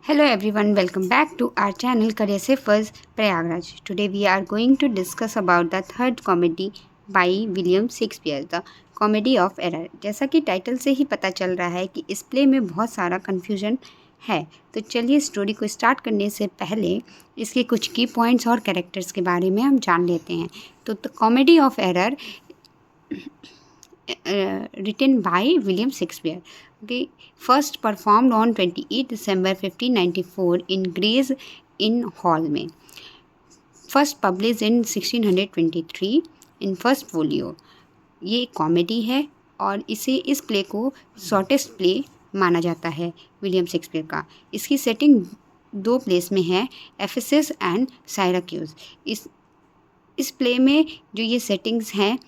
Hello everyone, welcome back to our channel Career Safe Prayagraj. Today we are going to discuss about the third comedy by William Shakespeare, The Comedy of Error. जैसा कि title से ही पता चल रहा है कि इस play में बहुत सारा कन्फ्यूजन है, तो चलिए स्टोरी को स्टार्ट करने से पहले इसके कुछ की पॉइंट्स और कैरेक्टर्स के बारे में हम जान लेते हैं। तो the comedy of error written by William Shakespeare. Okay, first performed on 28 December 1594 in Gray's Inn Hall में, first published in 1623 in first folio. ये कॉमेडी है और इस प्ले को शॉर्टेस्ट प्ले माना जाता है विलियम शेक्सपियर का। इसकी सेटिंग दो प्लेस में है, एफेसस एंड साइराक्यूज। इस प्ले में जो ये सेटिंग्स हैं,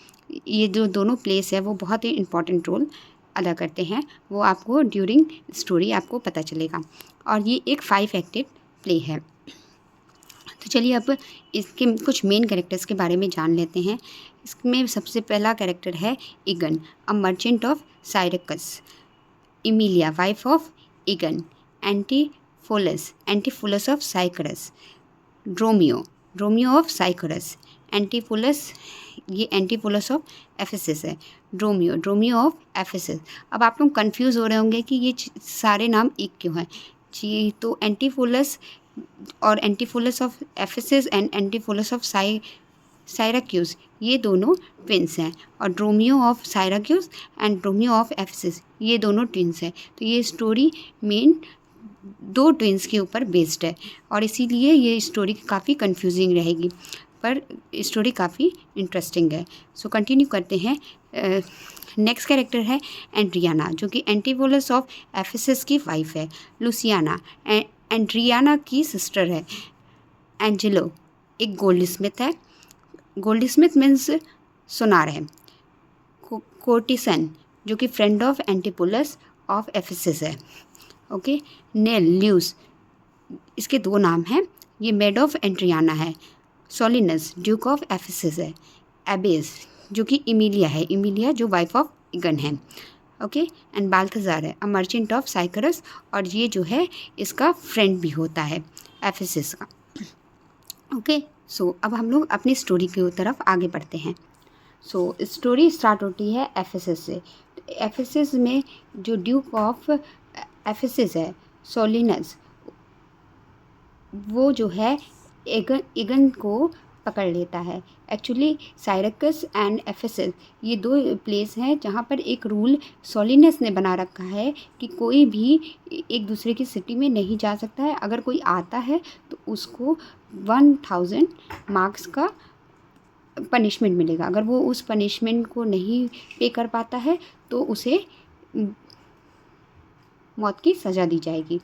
ये जो दोनों प्लेस है वो बहुत ही इम्पॉर्टेंट रोल अदा करते हैं। वो आपको ड्यूरिंग स्टोरी आपको पता चलेगा और ये एक 5 एक्टेड प्ले है। तो चलिए अब इसके कुछ मेन कैरेक्टर्स के बारे में जान लेते हैं। इसमें सबसे पहला कैरेक्टर है Egeon, a merchant of Syracuse. Emilia, wife of Egeon. Antipholus of Syracuse. Dromio of Syracuse. ये एंटीफुलस ऑफ एफेसस है। Dromio of Ephesus. अब आप लोग कंफ्यूज हो रहे होंगे कि ये सारे नाम एक क्यों हैं जी। तो एंटीफुलस और एंटीफुलस ऑफ एफेसस एंड एंटीफुलस ऑफ साइराक्यूज, ये दोनों ट्विंस हैं, और ड्रोमियो ऑफ साइराक्यूज एंड ड्रोमियो ऑफ एफेसस, ये दोनों ट्विंस हैं। तो ये स्टोरी मेन 2 ट्विंस के ऊपर बेस्ड है और इसीलिए ये स्टोरी काफ़ी कंफ्यूजिंग रहेगी, पर स्टोरी काफ़ी इंटरेस्टिंग है। सो कंटिन्यू करते हैं। नेक्स्ट कैरेक्टर है एंड्रियाना, जो कि एंटीफुलस ऑफ एफेसस की वाइफ है। लुसियाना एंड्रियाना की सिस्टर है। एंजेलो एक गोल्ड स्मिथ है। गोल्ड स्मिथ मीन्स सोनार है। कोर्टिसन, जो कि फ्रेंड ऑफ एंटीफुलस ऑफ एफेसस है। ओके। नेल ल्यूस, इसके 2 नाम हैं, ये मेड ऑफ एंड्रियाना है। सोलिनस ड्यूक ऑफ एफेसस है। एबेस, जो कि इमिलिया है, इमिलिया जो वाइफ ऑफ ईगन है। ओके। एंड बाल्थाजार है, अ मर्चेंट ऑफ साइकरस, और ये जो है इसका फ्रेंड भी होता है एफेसस का। ओके। सो अब हम लोग अपनी स्टोरी की तरफ आगे बढ़ते हैं। सो स्टोरी स्टार्ट होती है एफेसस से। एफेसस में जो ड्यूक ऑफ एफेसस है सोलिनस, वो जो है ईगन को पकड़ लेता है। एक्चुअली साइरकस एंड एफेसस ये 2 प्लेस हैं जहाँ पर एक रूल सोलिनस ने बना रखा है कि कोई भी एक दूसरे की सिटी में नहीं जा सकता है। अगर कोई आता है तो उसको 1000 मार्क्स का पनिशमेंट मिलेगा। अगर वो उस पनिशमेंट को नहीं पे कर पाता है तो उसे मौत की सज़ा दी जाएगी।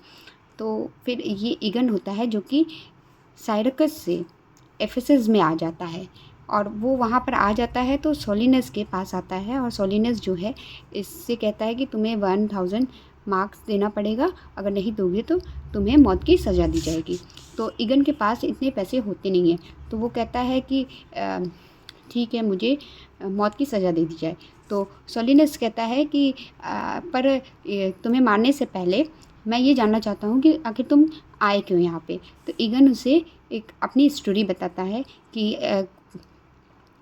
तो फिर ये ईगन होता है जो कि साइरकस से एफेसस में आ जाता है, और वो वहाँ पर आ जाता है तो सोलिनस के पास आता है, और सोलिनस जो है इससे कहता है कि तुम्हें 1000 मार्क्स देना पड़ेगा, अगर नहीं दोगे तो तुम्हें मौत की सज़ा दी जाएगी। तो ईगन के पास इतने पैसे होते नहीं हैं, तो वो कहता है कि ठीक है, मुझे मौत की सज़ा दे दी जाए। तो सोलिनस कहता है कि पर तुम्हें मारने से पहले मैं ये जानना चाहता हूँ कि आखिर तुम आए क्यों यहाँ पे। तो ईगन उसे एक अपनी स्टोरी बताता है कि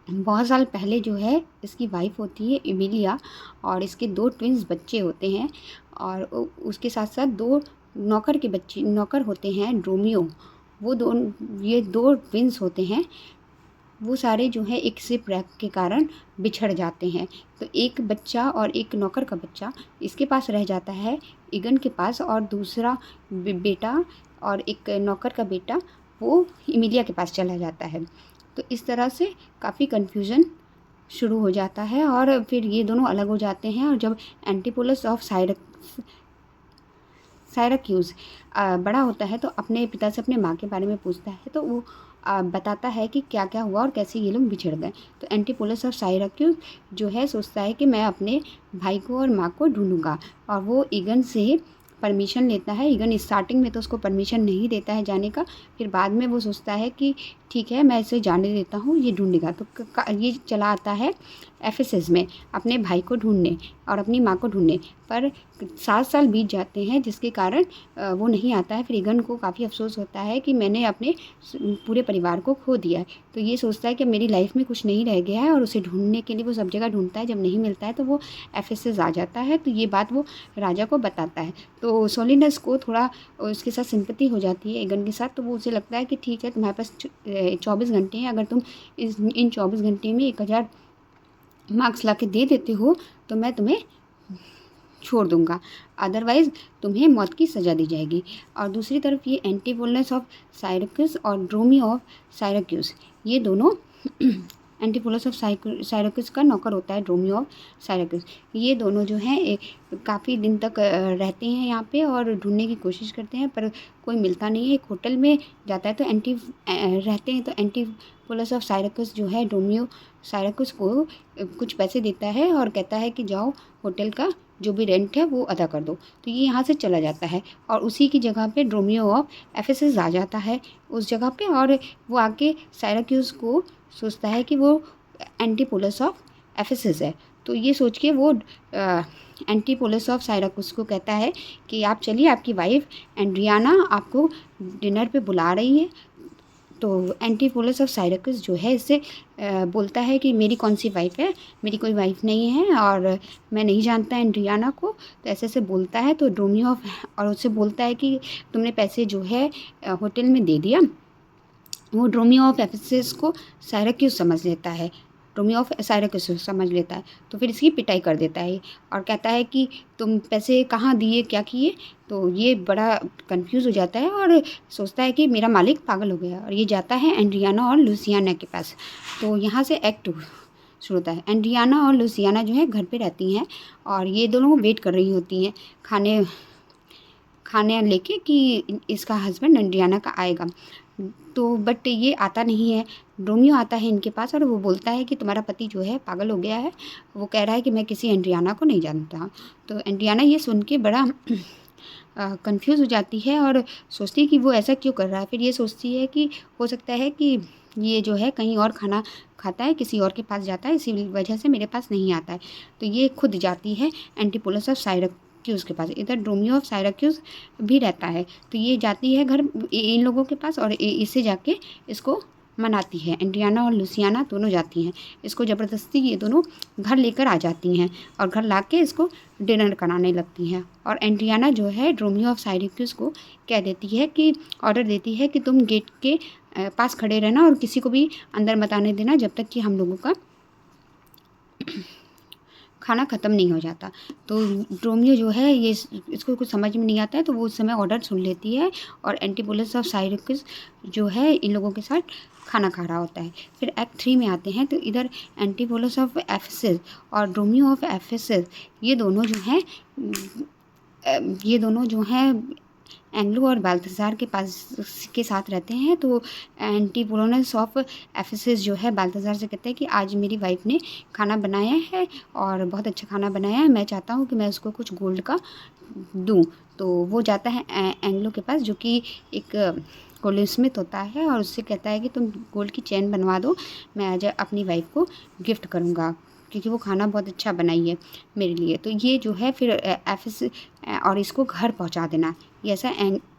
बहुत साल पहले जो है इसकी वाइफ होती है इमिलिया, और इसके 2 ट्विंस बच्चे होते हैं, और उसके साथ साथ 2 नौकर होते हैं ड्रोमियो। ये 2 ट्विंस होते हैं, वो सारे जो है एक शिपवृक के कारण बिछड़ जाते हैं। तो एक बच्चा और एक नौकर का बच्चा इसके पास रह जाता है ईगन के पास, और दूसरा बेटा और एक नौकर का बेटा वो इमिलिया के पास चला जाता है। तो इस तरह से काफ़ी कन्फ्यूज़न शुरू हो जाता है, और फिर ये दोनों अलग हो जाते हैं। और जब एंटीफुलस ऑफ साइराक्यूज बड़ा होता है तो अपने पिता से अपने माँ के बारे में पूछता है, तो वो बताता है कि क्या क्या हुआ और कैसे ये लोग बिछड़ गए। तो एंटीफुलस ऑफ साइराक्यूज जो है सोचता है कि मैं अपने भाई को और माँ को ढूंढूंगा, और वो ईगन से परमिशन लेता है। ईगन स्टार्टिंग में तो उसको परमिशन नहीं देता है जाने का, फिर बाद में वो सोचता है कि ठीक है, मैं इसे जाने देता हूँ, ये ढूंढेगा। तो ये चला आता है एफेसस में अपने भाई को ढूंढने और अपनी माँ को ढूंढने, पर 7 साल बीत जाते हैं, जिसके कारण वो नहीं आता है। फिर ईगन को काफ़ी अफसोस होता है कि मैंने अपने पूरे परिवार को खो दिया है। तो ये सोचता है कि मेरी लाइफ में कुछ नहीं रह गया है, और उसे ढूंढने के लिए वो सब जगह ढूंढता है। जब नहीं मिलता है तो वो एफेसस आ जाता है। तो ये बात वो राजा को बताता है। तो सोलिनस को थोड़ा उसके साथ सिंपैथी हो जाती है ईगन के साथ। तो वो उसे लगता है कि ठीक है, तुम्हारे पास 24 घंटे हैं, अगर तुम इन 24 घंटे में 1000 मार्क्स ला के दे देते हो तो मैं तुम्हें छोड़ दूंगा, अदरवाइज़ तुम्हें मौत की सज़ा दी जाएगी। और दूसरी तरफ ये एंटीपोलस ऑफ साइरक्यूस और ड्रोमी ऑफ साइरक्यूस, ये दोनों एंटीपोलस ऑफ साइरक्यूस का नौकर होता है ड्रोमी ऑफ साइरक्यूस। ये दोनों जो हैं काफ़ी दिन तक रहते हैं यहाँ पे और ढूंढने की कोशिश करते हैं, पर कोई मिलता नहीं है। एक होटल में जाता है तो रहते हैं, तो एंटीपोलस ऑफ साइरक्यूस जो है ड्रोमियो साइरक्यूस को कुछ पैसे देता है और कहता है कि जाओ होटल का जो भी रेंट है वो अदा कर दो। तो ये यहाँ से चला जाता है और उसी की जगह पे ड्रोमियो ऑफ एफेसस आ जाता है उस जगह पे, और वो आके साइरक्यूस को सोचता है कि वो एंटीपोलस ऑफ एफेसस है। तो ये सोच के वो एंटीपोलस ऑफ साइरक्यूस को कहता है कि आप चलिए, आपकी वाइफ एंड्रियाना आपको डिनर पे बुला रही है। तो एंटीपोलस ऑफ साइरक्यूस जो है इससे बोलता है कि मेरी कौन सी वाइफ है, मेरी कोई वाइफ नहीं है और मैं नहीं जानता एंड्रियाना को। तो ऐसे ऐसे बोलता है। तो ड्रोमियो और उससे बोलता है कि तुमने पैसे जो है होटल में दे दिया। वो ड्रोमियो ऑफ एफेसस को साइरक्यूस समझ लेता है, ड्रोमियो ऑफ साइरक्यूस समझ लेता है। तो फिर इसकी पिटाई कर देता है और कहता है कि तुम पैसे कहाँ दिए, क्या किए। तो ये बड़ा कंफ्यूज हो जाता है और सोचता है कि मेरा मालिक पागल हो गया, और ये जाता है एंड्रियाना और लुसियाना के पास। तो यहाँ से एक्ट 2 शुरू होता है। एंड्रियाना और लुसियाना जो है घर पे रहती हैं और ये दोनों वेट कर रही होती हैं खाने लेके कि इसका हस्बैंड एंड्रियाना का आएगा। तो बट ये आता नहीं है। रोमियो आता है इनके पास और वो बोलता है कि तुम्हारा पति जो है पागल हो गया है। वो कह रहा है कि मैं किसी एंड्रियाना को नहीं जानता। तो एंड्रियाना ये सुन के बड़ा कंफ्यूज हो जाती है और सोचती है कि वो ऐसा क्यों कर रहा है। फिर ये सोचती है कि हो सकता है कि ये जो है कहीं और खाना खाता है, किसी और के पास जाता है, इसी वजह से मेरे पास नहीं आता है। तो ये खुद जाती है एंटीपोलस ऑफ साइरक्यूस के पास। इधर ड्रोमियो ऑफ साइरक्यूस भी रहता है। तो ये जाती है घर इन लोगों के पास और इससे जाके इसको मनाती है। एंड्रियाना और लुसियाना दोनों जाती हैं, इसको ज़बरदस्ती ये दोनों घर लेकर आ जाती हैं और घर ला के इसको डिनर कराने लगती हैं। और एंड्रियाना जो है ड्रोमियो ऑफ साइरक्यूस को कह देती है कि ऑर्डर देती है कि तुम गेट के पास खड़े रहना और किसी को भी अंदर मत आने देना जब तक कि हम लोगों का खाना ख़त्म नहीं हो जाता। तो ड्रोमियो जो है ये इसको कुछ समझ में नहीं आता है, तो वो उस समय ऑर्डर सुन लेती है और एंटीपोलस ऑफ साइरक्यूस जो है इन लोगों के साथ खाना खा रहा होता है। फिर एक्ट 3 में आते हैं। तो इधर एंटीपोलस ऑफ एफेसस और ड्रोमियो ऑफ एफेसस ये दोनों जो हैं एंग्लो और बाल्थासार के साथ रहते हैं। तो एंटीपोलस ऑफ एफेसस जो है बाल्थासार से कहते हैं कि आज मेरी वाइफ ने खाना बनाया है और बहुत अच्छा खाना बनाया है, मैं चाहता हूँ कि मैं उसको कुछ गोल्ड का दूँ। तो वो जाता है एंग्लो के पास जो कि एक गोल्डस्मिथ होता है और उससे कहता है कि तुम गोल्ड की चेन बनवा दो, मैं आज अपनी वाइफ को गिफ्ट करूँगा क्योंकि वो खाना बहुत अच्छा बनाई है मेरे लिए। तो ये जो है फिर एफेस और इसको घर पहुंचा देना, ये ऐसा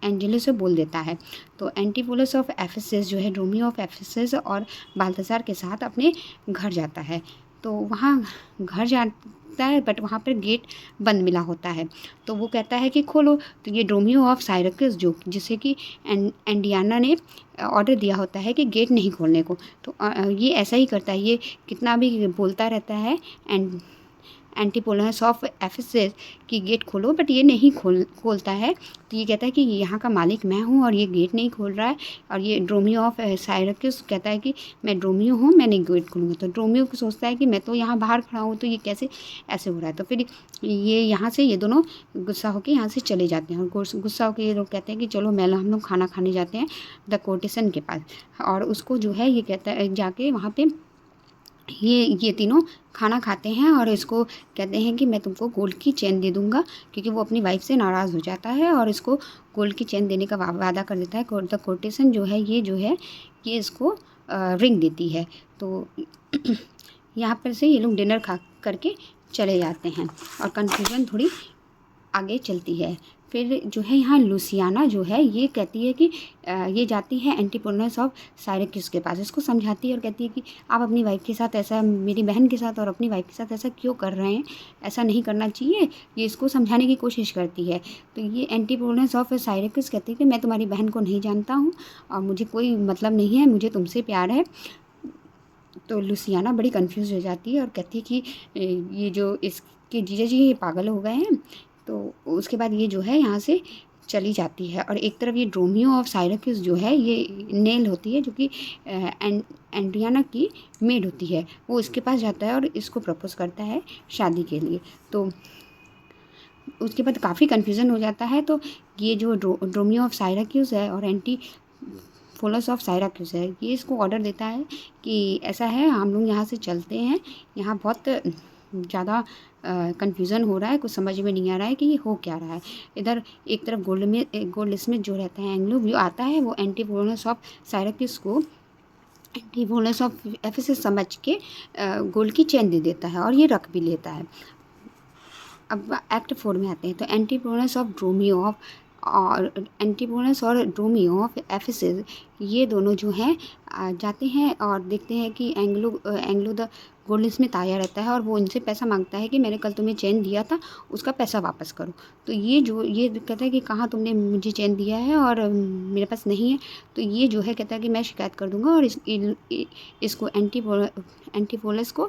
एंजेलो से बोल देता है। तो एंटीपोलस ऑफ एफेसस जो है ड्रोमियो ऑफ एफेसस और बाल्थासार के साथ अपने घर जाता है। तो वहाँ घर जाता है बट वहाँ पर गेट बंद मिला होता है। तो वो कहता है कि खोलो। तो ये ड्रोमियो ऑफ साइरक्यूस जो जिसे कि एंडियाना ने ऑर्डर दिया होता है कि गेट नहीं खोलने को, तो ये ऐसा ही करता है। ये कितना भी बोलता रहता है एंटीपोलस ऑफ एफेसस कि गेट खोलो, बट ये नहीं खोलता है। तो ये कहता है कि यहाँ का मालिक मैं हूँ और ये गेट नहीं खोल रहा है। और ये ड्रोमियो ऑफ साइरक्यूस कहता है कि मैं ड्रोमियो हूँ, मैं नहीं गेट खोलूँगा। तो ड्रोमियो को सोचता है कि मैं तो यहाँ बाहर खड़ा हूँ, तो ये कैसे ऐसे हो रहा है। तो फिर ये यहाँ से ये दोनों गुस्सा होकर यहाँ से चले जाते हैं और गुस्सा होकर ये लोग कहते हैं कि चलो हम लोग खाना खाने जाते हैं द कोर्टिसन के पास। और उसको जो है ये कहता है जाके वहाँ पर ये तीनों खाना खाते हैं और इसको कहते हैं कि मैं तुमको गोल्ड की चेन दे दूंगा, क्योंकि वो अपनी वाइफ से नाराज़ हो जाता है और इसको गोल्ड की चेन देने का वादा कर देता है। द कोर्टिसन जो है ये इसको रिंग देती है। तो यहाँ पर से ये लोग डिनर खा करके चले जाते हैं और कन्फ्यूजन थोड़ी आगे चलती है। फिर जो है यहाँ लुसियाना जो है ये कहती है कि ये जाती है एंटिपोनस ऑफ साइरक्यूस के पास, इसको समझाती है और कहती है कि आप अपनी वाइफ के साथ ऐसा, मेरी बहन के साथ और अपनी वाइफ के साथ ऐसा क्यों कर रहे हैं, ऐसा नहीं करना चाहिए। ये इसको समझाने की कोशिश करती है। तो ये एंटिपोनस ऑफ साइरक्यूस कहती है कि मैं तुम्हारी बहन को नहीं जानता हूँ और मुझे कोई मतलब नहीं है, मुझे तुमसे प्यार है। तो लुसियाना बड़ी कंफ्यूज हो जाती है और कहती है कि ये जो इसके जीजा जी ये पागल हो गए हैं। तो उसके बाद ये जो है यहाँ से चली जाती है और एक तरफ ये ड्रोमियो ऑफ साइरक्यूस जो है ये नेल होती है जो कि एंड्रियाना की मेड होती है, वो इसके पास जाता है और इसको प्रपोज करता है शादी के लिए। तो उसके बाद काफ़ी कन्फ्यूज़न हो जाता है। तो ये जो ड्रोमियो ऑफ साइरक्यूस है और एंटीफोलस ऑफ साइरक्यूस है, ये इसको ऑर्डर देता है कि ऐसा है हम लोग यहाँ से चलते हैं, यहाँ बहुत ज़्यादा कन्फ्यूज़न हो रहा है, कुछ समझ में नहीं आ रहा है कि ये हो क्या रहा है। इधर एक तरफ गोल्ड स्मिथ जो रहता है एंग्लो व्यू आता है, वो एंटीफोलस ऑफ साइरक्यूस को एंटीफोलस ऑफ एफेसस समझ के गोल्ड की चेन दे देता है और ये रख भी लेता है। अब एक्ट 4 में आते हैं। तो एंटीपोनस ऑफ ड्रोमियो ऑफ और एंटीपोनस और ड्रोमियो ऑफ एफेसिस ये दोनों जो हैं जाते हैं और देखते हैं कि एंग्लो द गोल्ड स्मिथ आया रहता है और वो उनसे पैसा मांगता है कि मैंने कल तुम्हें चेन दिया था उसका पैसा वापस करो। तो ये कहता है कि कहाँ तुमने मुझे चेन दिया है और मेरे पास नहीं है। तो ये जो है कहता है कि मैं शिकायत कर दूंगा और इसको एंटीपोलस को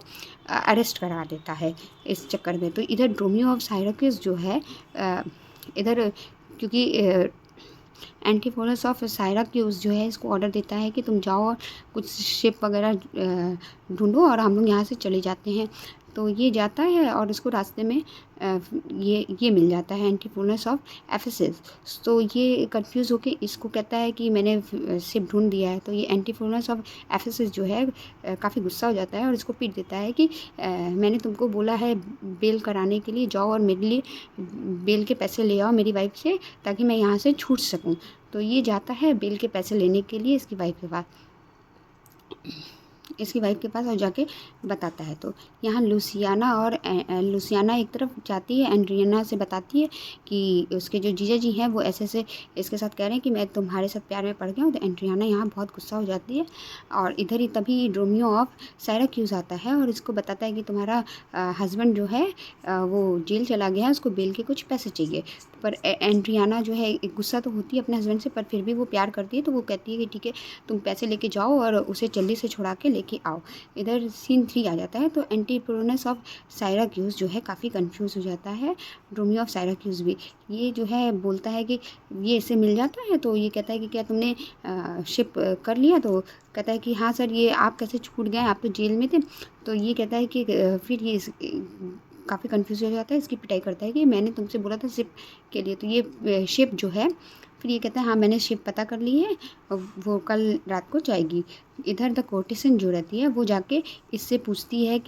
अरेस्ट करा देता है इस चक्कर में। तो इधर ड्रोमियो ऑफ साइरक्यूस जो है इधर क्योंकि एंटीफोलस ऑफ साइरक्यूस जो है इसको ऑर्डर देता है कि तुम जाओ और कुछ शिप वगैरह ढूंढो और हम लोग यहाँ से चले जाते हैं। तो ये जाता है और उसको रास्ते में ये मिल जाता है एंटीफोलस ऑफ एफेसिस। तो ये कंफ्यूज होके इसको कहता है कि मैंने शिप ढूंढ दिया है। तो ये एंटीफोलस ऑफ एफेसिस जो है काफ़ी गुस्सा हो जाता है और इसको पीट देता है कि मैंने तुमको बोला है बेल कराने के लिए, जाओ और मेरे लिए बेल के पैसे ले आओ मेरी वाइफ से ताकि मैं यहाँ से छूट सकूँ। तो ये जाता है बेल के पैसे लेने के लिए इसकी वाइफ के पास और जाके बताता है। तो यहाँ लुसियाना एक तरफ जाती है, एंड्रियाना से बताती है कि उसके जो जीजा जी हैं वो ऐसे इसके साथ कह रहे हैं कि मैं तुम्हारे साथ प्यार में पड़ गया हूँ। तो एंड्रियाना यहाँ बहुत गुस्सा हो जाती है और इधर ही तभी ड्रोमियो ऑफ साइरक्यूस आता है और इसको बताता है कि तुम्हारा हस्बैंड जो है वो जेल चला गया है, उसको बेल के कुछ पैसे चाहिए। पर एंड्रियाना जो है गुस्सा तो होती है अपने हस्बैंड से, पर फिर भी वो प्यार करती है। तो वो कहती है कि ठीक है तुम पैसे लेके जाओ और उसे जल्दी से छुड़ा के लेके आओ। इधर सीन 3 आ जाता है। तो एंटीपोनस ऑफ साइरक्यूस जो है काफ़ी कंफ्यूज हो जाता है, ड्रोमियो ऑफ साइरक्यूस भी। ये जो है बोलता है कि ये इससे मिल जाता है। तो ये कहता है कि क्या तुमने शिप कर लिया? तो कहता है कि हाँ सर, ये आप कैसे छूट गए, आप तो जेल में थे। तो ये कहता है कि फिर ये काफ़ी कंफ्यूज हो जाता है, इसकी पिटाई करता है कि मैंने तुमसे बोला था शिप के लिए। तो ये शिप जो है फिर ये कहता है हाँ मैंने शिप पता कर ली है, वो कल रात को जाएगी। इधर द कोर्टिसन जो रहती है वो जाके इससे पूछती है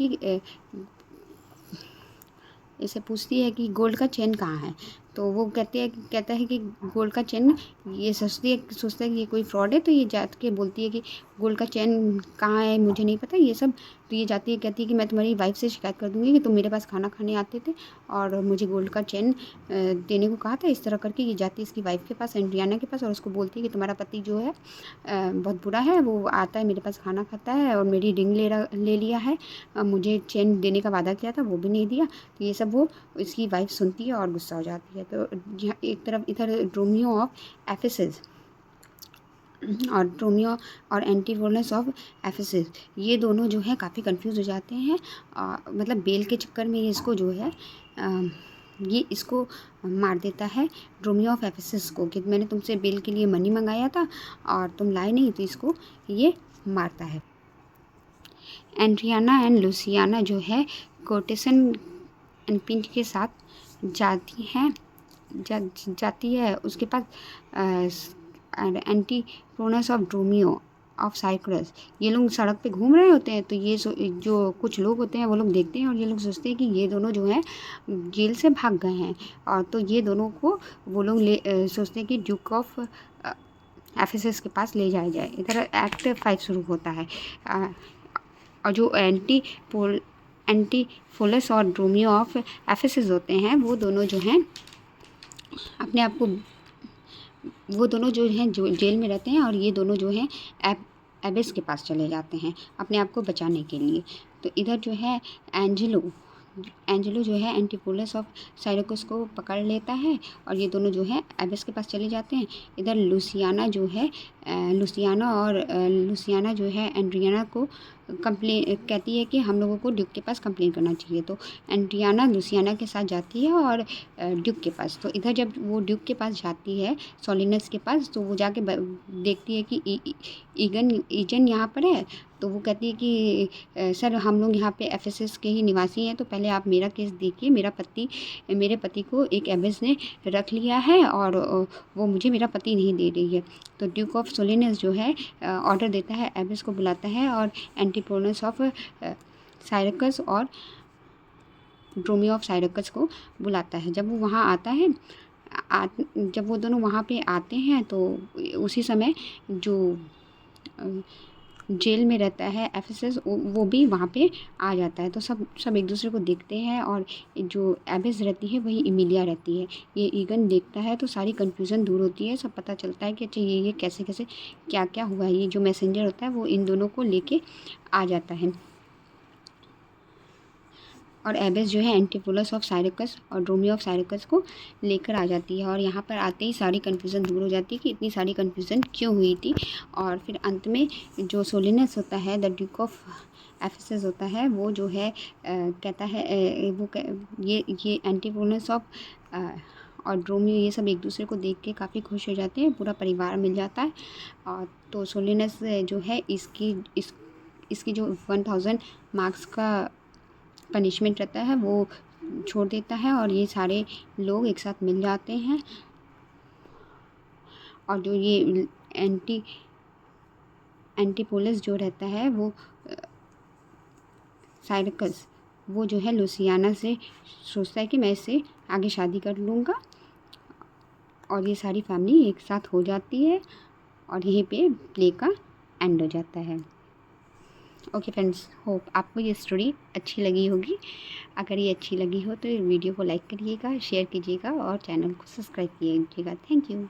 कि गोल्ड का चेन कहाँ है। तो वो कहता है कि गोल्ड का चेन, ये सोचता है कि ये कोई फ्रॉड है। तो ये जात के बोलती है कि गोल्ड का चेन कहाँ है मुझे नहीं पता ये सब। तो ये जाती है कहती है कि मैं तुम्हारी वाइफ से शिकायत कर दूँगी कि तुम मेरे पास खाना खाने आते थे और मुझे गोल्ड का चेन देने को कहा था। इस तरह करके ये जाती है इसकी वाइफ के पास, एंड्रियाना के पास, और उसको बोलती है कि तुम्हारा पति जो है बहुत बुरा है, वो आता है मेरे पास खाना खाता है और मेरी रिंग ले लिया है, मुझे चेन देने का वादा किया था वो भी नहीं दिया। तो ये सब वो इसकी वाइफ सुनती है और गुस्सा हो जाती है। तो एक तरफ इधर ड्रोमियो ऑफ एफेसिस और ड्रोमियो और एंटीफोलस ऑफ एफेसिस ये दोनों जो है काफ़ी कंफ्यूज हो जाते हैं। मतलब बेल के चक्कर में इसको जो है ये इसको मार देता है ड्रोमियो ऑफ एफेसिस को कि मैंने तुमसे बेल के लिए मनी मंगाया था और तुम लाए नहीं, तो इसको ये मारता है। एंड्रियाना एंड लुसियाना जो है कोर्टिसन एंड पिंट के साथ जाती है उसके पास एंटीपोनस ऑफ ड्रोमियो ऑफ साइक्रस। ये लोग सड़क पे घूम रहे होते हैं। तो ये जो कुछ लोग होते हैं वो लोग देखते हैं और ये लोग सोचते हैं कि ये दोनों जो हैं जेल से भाग गए हैं। और तो ये दोनों को वो लोग सोचते हैं कि ड्यूक ऑफ एफेसस के पास ले जाया जाए। इधर एक्ट 5 शुरू होता है। और जो एंटीफोलस और ड्रोमियो ऑफ एफेसिस होते हैं वो दोनों जो हैं अपने आप को, वो दोनों जो हैं जो जेल में रहते हैं और ये दोनों जो हैं एबिस के पास चले जाते हैं अपने आप को बचाने के लिए। तो इधर जो है एंजेलो जो है एंटीपोलस ऑफ साइरकस को पकड़ लेता है और ये दोनों जो है एबिस के पास चले जाते हैं। इधर लुसियाना जो है लुसियाना जो है एंड्रियाना को कंप्लेन कहती है कि हम लोगों को ड्यूक के पास कंप्लेन करना चाहिए। तो एंड्रियाना लुसियाना के साथ जाती है और ड्यूक के पास। तो इधर जब वो ड्यूक के पास जाती है सोलिनस के पास, तो वो जाके देखती है कि ईजन यहाँ पर है। तो वो कहती है कि सर हम लोग यहाँ पे एफेसस के ही निवासी हैं, तो पहले आप मेरा केस देखिए। मेरे पति को एक एबिस ने रख लिया है और वो मुझे मेरा पति नहीं दे रही है। तो ड्यूक ऑफ सोलिनस जो है ऑर्डर देता है, एबिस को बुलाता है और एंटीपोलस ऑफ साइरकस और ड्रोमियो ऑफ साइरकस को बुलाता है। जब वो वहाँ आता है, जब वो दोनों वहाँ पे आते हैं तो उसी समय जो जेल में रहता है एफेसस वो भी वहाँ पे आ जाता है। तो सब एक दूसरे को देखते हैं और जो एबिस रहती है वही इमिलिया रहती है। ये ईगन देखता है तो सारी कन्फ्यूज़न दूर होती है, सब पता चलता है कि अच्छा ये कैसे कैसे क्या क्या हुआ है। ये जो मैसेंजर होता है वो इन दोनों को लेके आ जाता है और एबिस जो है एंटीपोलस ऑफ साइरकस और ड्रोमियो ऑफ साइरकस को लेकर आ जाती है। और यहाँ पर आते ही सारी कन्फ्यूज़न दूर हो जाती है कि इतनी सारी कन्फ्यूज़न क्यों हुई थी। और फिर अंत में जो सोलिनस होता है, द ड्यूक ऑफ एफेसस होता है, वो जो है कहता है ये एंटीपोलस ऑफ और ड्रोमियो ये सब एक दूसरे को देख के काफ़ी खुश हो जाते हैं, पूरा परिवार मिल जाता है। और तो सोलिनस जो है इसकी जो 1000 मार्क्स का पनिशमेंट रहता है वो छोड़ देता है और ये सारे लोग एक साथ मिल जाते हैं। और जो ये एंटीपोलस जो रहता है वो साइरकस वो जो है लुसियाना से सोचता है कि मैं इससे आगे शादी कर लूँगा और ये सारी फैमिली एक साथ हो जाती है और यहीं पे प्ले का एंड हो जाता है। ओके फ्रेंड्स, होप आपको ये स्टोरी अच्छी लगी होगी। अगर ये अच्छी लगी हो तो वीडियो को लाइक करिएगा, शेयर कीजिएगा और चैनल को सब्सक्राइब कीजिएगा। Thank you.